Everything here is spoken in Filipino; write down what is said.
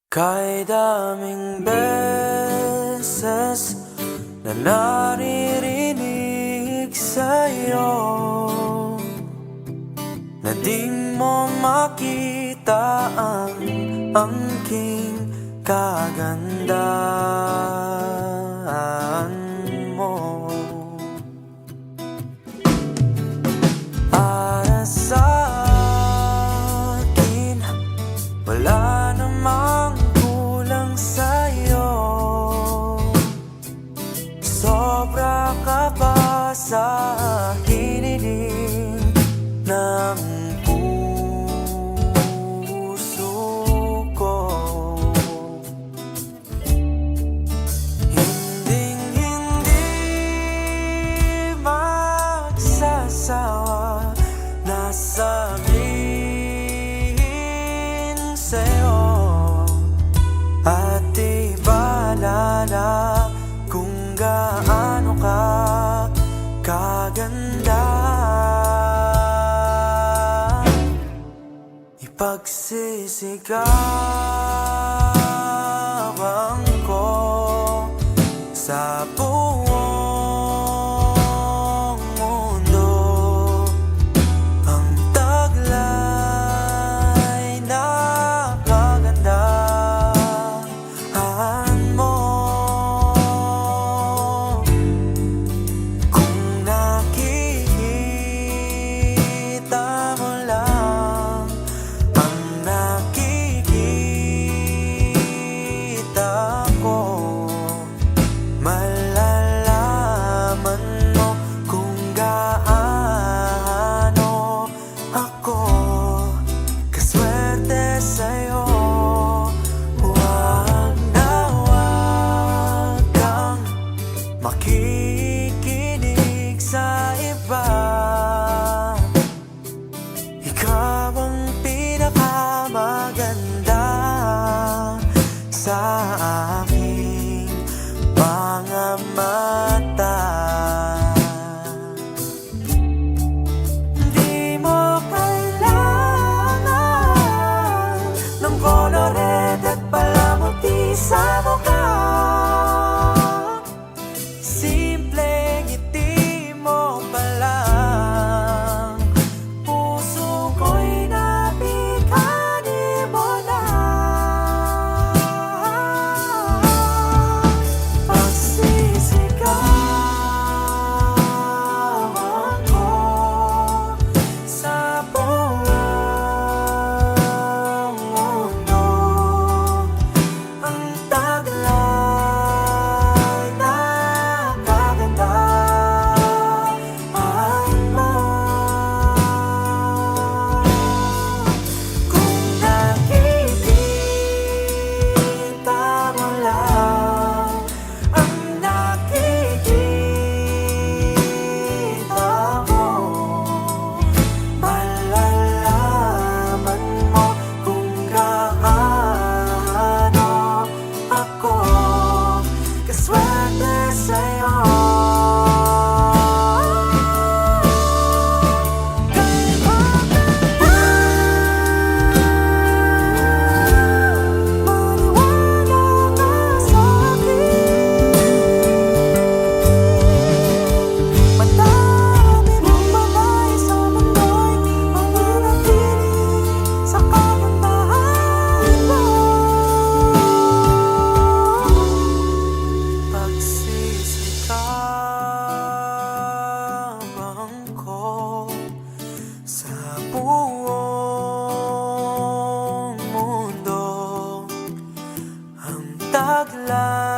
Kay daming beses na naririnig sa'yo na di mo makita ang angking kagandahan mo. Para sa akin, wala namang kulang sa'yo. Sobra ka pa sa hiniling ng puso ko. Hinding-hindi magsasawa na sabihin sa'yo at ibalala kung gaano ka kaganda. Ipagsisigawan ko sa buong mundo ang taglay na kagandahan mo. Kung nakikita mo lang ang nakikita ko, malalaman mo kung gaano ako kaswerte sa'yo. Huwag na huwag kang makikinig sa iba. Ikaw ang pinakamaganda sa aking mga mata. Di mo kailangan ng koloret at palamuti sa mukha. Simpleng ngiti mo pa lang, puso ko'y nabigani mo na. Pagsisigawan ko sa buong mundo ang taglay na kagandahan mo. Kung nakikita mo lang ang nakikita ko, malalaman mo kung gaano ako kaswerte sa'yo. Maniwala ka sa'kin, madami mong bagay sa mundo'y mananatili sa kagandahan mo. Pagsisigawan ko sa buong mundo ang taglay